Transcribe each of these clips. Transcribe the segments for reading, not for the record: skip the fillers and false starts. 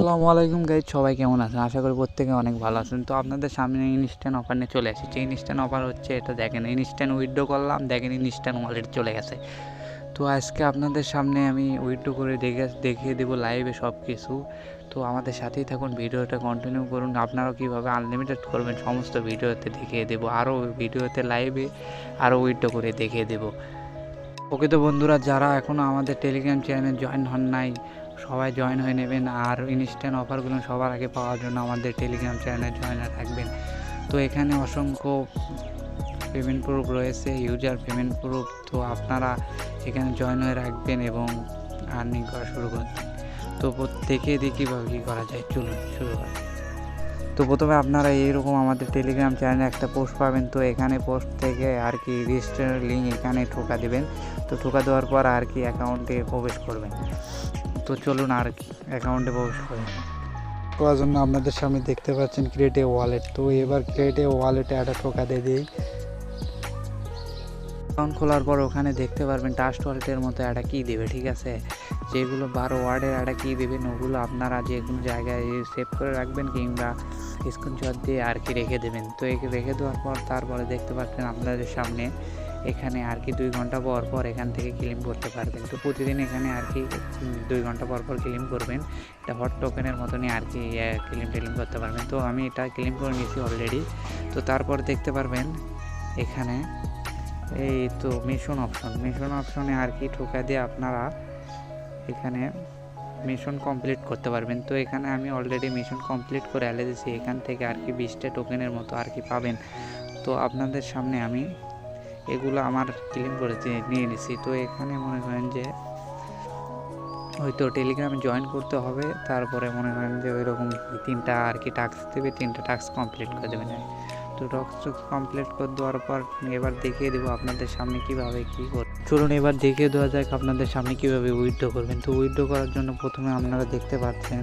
আসসালামু আলাইকুম গাইজ, সবাই কেমন আছেন? আশা করি প্রত্যেকে অনেক ভালো আছেন। তো আপনাদের সামনে ইনস্ট্যান্ট অফার নিয়ে চলে এসেছি। ইনস্ট্যান্ট অফার হচ্ছে এটা দেখেন, ইনস্ট্যান্ট উইথড্র করলাম, দেখেন ইনস্ট্যান্ট ওয়ালেট চলে গেছে। তো আজকে আপনাদের সামনে আমি উইথড্র করে দেখিয়ে দেবো লাইভে সব কিছু। তো আমাদের সাথেই থাকুন, ভিডিওটা কন্টিনিউ করুন। আপনারাও কীভাবে আনলিমিটেড করবেন সমস্ত ভিডিওতে দেখিয়ে দেবো, আরও ভিডিওতে লাইভে আরও উইথড্র করে দেখিয়ে দেবো। ওকে, তো বন্ধুরা, যারা এখনও আমাদের টেলিগ্রাম চ্যানেলে জয়েন হন নাই, সবাই জয়েন হয়ে নেবেন। আর ইনস্ট্যান্ট অফারগুলো সবার আগে পাওয়ার জন্য আমাদের টেলিগ্রাম চ্যানেলে জয়েন থাকবেন। তো এখানে অসংখ্য পেমেন্ট প্রুফ রয়েছে, ইউজার পেমেন্ট প্রুফ। তো আপনারা এখানে জয়েন হয়ে রাখবেন এবং আর্নিং করা শুরু করবেন। তো প্রত্যেকে দেখি বা কী করা যায়, চলুন শুরু করা। তো প্রথমে আপনারা এইরকম আমাদের টেলিগ্রাম চ্যানেলে একটা পোস্ট পাবেন। তো এখানে পোস্ট থেকে আর কি রেজিস্টার লিঙ্ক এখানে ঠোকা দেবেন। তো ঠোকা দেওয়ার পর আর কি অ্যাকাউন্টে প্রবেশ করবেন। তো চলুন আর কি অ্যাকাউন্টে প্রবেশ করবেন। করার জন্য আপনাদের সামনে দেখতে পাচ্ছেন ক্রিয়েট এ ওয়ালেট। তো এবার ক্রিয়েট এ ওয়ালেটে একটা ঠোকা দিয়ে দিই। অ্যাকাউন্ট খোলার পর ওখানে দেখতে পারবেন ট্রাস্ট ওয়ালেটের মতো একটা কী দেবে, ঠিক আছে? যেগুলো 12 ওয়ার্ডের একটা কী দেবেন, ওগুলো আপনারা যে কোনো জায়গায় সেভ করে রাখবেন কিংবা স্ক্রিনশট দিয়ে আর কি রেখে দেবেন। তো রেখে দেওয়ার পর তারপরে দেখতে পাচ্ছেন আপনাদের সামনে এখানে আর কি 2 ঘন্টা পর পর এখান থেকে ক্লেম করতে পারবেন। তো প্রতিদিন এখানে আর কি 2 ঘন্টা পর পর ক্লেম করবেন। এটা হট টোকেনের মতনই আর কি ক্লেম করতে পারবেন। তো আমি এটা ক্লেম করে নিয়েছি অলরেডি। তো তারপর দেখতে পারবেন এখানে এই তো মিশন অপশনে আর কি ঠোকা দিয়ে আপনারা এখানে মিশন কমপ্লিট করতে পারবেন। তো এখানে আমি অলরেডি মিশন কমপ্লিট করে এলে দিয়েছি। এখান থেকে আর কি 20টা টোকেনের মতো আর কি পাবেন। তো আপনাদের সামনে আমি এগুলো আমার ক্লেম করে নিয়ে নিছি। তো এখানে মনে করেন যে হয়তো টেলিগ্রামে জয়েন করতে হবে, তারপরে মনে করেন যে ওই রকম 3টা আর কি টাস্ক দেবে, 3টা টাস্ক কমপ্লিট করে দেবেন। তো টাস্ক কমপ্লিট করে দেওয়ার পর এবার দেখিয়ে দেবো আপনাদের সামনে কীভাবে কী করবেন। চলুন এবার দেখিয়ে দেওয়া যাক আপনাদের সামনে কীভাবে উইথড্র করবেন। তো উইথড্র করার জন্য প্রথমে আপনারা দেখতে পাচ্ছেন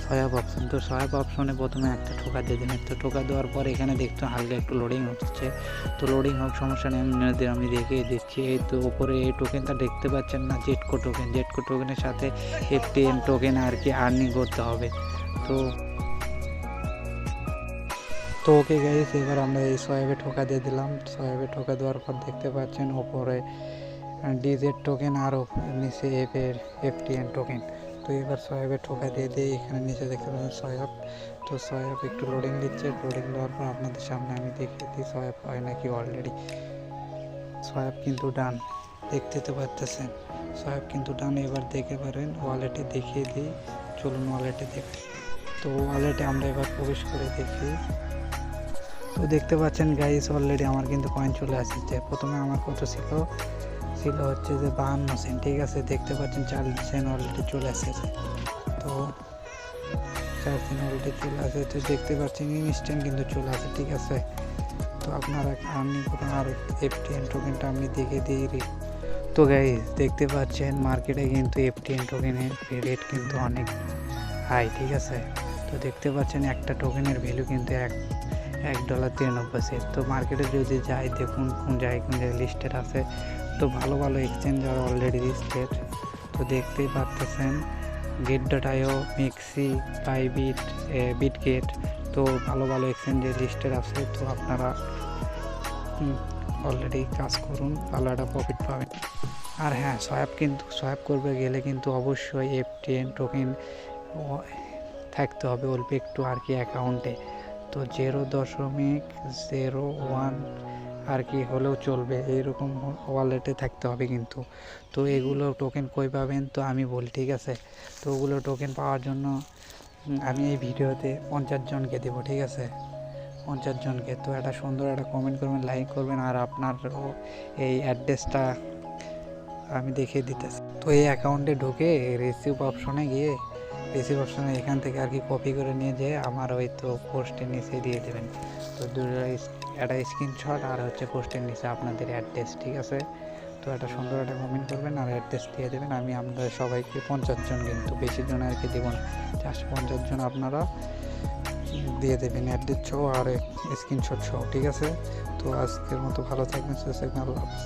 সয়াব অপশন। তো সয়াব অপশনে প্রথমে একটা ঠোকা দিয়ে দেবেন। তো ঠোকা দেওয়ার পর এখানে দেখতে হালকা একটু লোডিং হচ্ছে। তো লোডিং হোক, সমস্যা নেই, আমি দেখিয়ে দিচ্ছি। এই তো ওপরে এই টোকেনটা দেখতে পাচ্ছেন না, জেটকো টোকেনের সাথে FTN টোকেন আর কি আর্নিং করতে হবে। তো ওকে গাইস, এবার আমরা এই সয়াবে ঠোকা দিয়ে দিলাম। সয়াবে ঠোকা দেওয়ার পর দেখতে পাচ্ছেন ওপরে ডিজেট টোকেন আর নিচে FTN টোকেন। তো এবার সয়াবে ঠোকা দিয়ে এখানে নিচে দেখতে পাচ্ছেন সয়াব। তো সয়াব একটু লোডিং দিচ্ছে। লোডিং দেওয়ার পর আপনাদের সামনে আমি দেখিয়ে দিই সয়াব হয় নাকি। অলরেডি সয়াব কিন্তু ডান, দেখতে তো পারতেছেন সয়াব কিন্তু ডান। এবার দেখে পারেন ওয়ালেটে দেখিয়ে দিই, চলুন ওয়ালেটে দেখি। তো ওয়ালেটে আমরা এবার প্রবেশ করে দেখি। তো দেখতে পাচ্ছেন গাইস, অলরেডি আমার কিন্তু কয়েন চলে আসছে। প্রথমে আমার কত ছিল হচ্ছে যে 52 সেন্ট, ঠিক আছে? দেখতে পাচ্ছেন 4 সেন্ট অলরেডি চলে আসছে। তো 4 সেন্ট অলরেডি চলে আসে। তো দেখতে পাচ্ছেন ইনস্ট্যান্ট কিন্তু চলে আসে, ঠিক আছে? তো আপনারা আর্নিং করুন। আর FTN টোকেনটা আমি দেখে দিই। তো গাইস দেখতে পাচ্ছেন মার্কেটে কিন্তু FTN টোকেনের রেট কিন্তু অনেক হাই, ঠিক আছে? তো দেখতে পাচ্ছেন একটা টোকেনের ভ্যালু কিন্তু $1.93। তো মার্কেটে যদি যাই, দেখুন কোন জায়গায় লিস্টেড আছে। তো ভালো এক্সচেঞ্জ আর অলরেডি লিস্টেড। তো দেখতেই পাচ্ছেন Gate.io, মিক্সি, বাইবিট, বিটগেট। তো ভালো এক্সচেঞ্জে লিস্টেড আছে। তো আপনারা অলরেডি কাজ করুন, ভালো একটা প্রফিট পাবেন। আর হ্যাঁ, সোয়াপ করবে গেলে কিন্তু অবশ্যই FTN টোকেন থাকতে হবে অল্প একটু আর কি অ্যাকাউন্টে। তো 0.01 আর কি হলেও চলবে, এইরকম ওয়ালেটে থাকতে হবে কিন্তু। তো এগুলো টোকেন কই পাবেন তো আমি বলি, ঠিক আছে? তো ওগুলো টোকেন পাওয়ার জন্য আমি এই ভিডিওতে 50 জনকে দেবো, ঠিক আছে? 50 জনকে। তো একটা সুন্দর একটা কমেন্ট করবেন, লাইক করবেন, আর আপনার এই অ্যাড্রেসটা আমি দেখিয়ে দিতেছি। তো এই অ্যাকাউন্টে ঢুকে রিসিভ অপশনে গিয়ে এখান থেকে আর কি কপি করে নিয়ে যেয়ে আমার ওই তো পোস্টের নিচে দিয়ে দেবেন। তো একটা স্ক্রিনশট আর হচ্ছে পোস্টের নিচে আপনাদের অ্যাড্রেস, ঠিক আছে? তো একটা সুন্দর একটা কমেন্ট করবেন আর অ্যাড্রেস দিয়ে দেবেন। আমি আপনাদের সবাইকে 50 জন, কিন্তু বেশি জন আর কি দেবো না, 50 জন আপনারা দিয়ে দেবেন অ্যাড্রেস সহ আর স্ক্রিনশট সহ, ঠিক আছে? তো আজকের মতো ভালো থাকবেন, সুস্থ থাকবেন, আল্লাহ হাফেজ।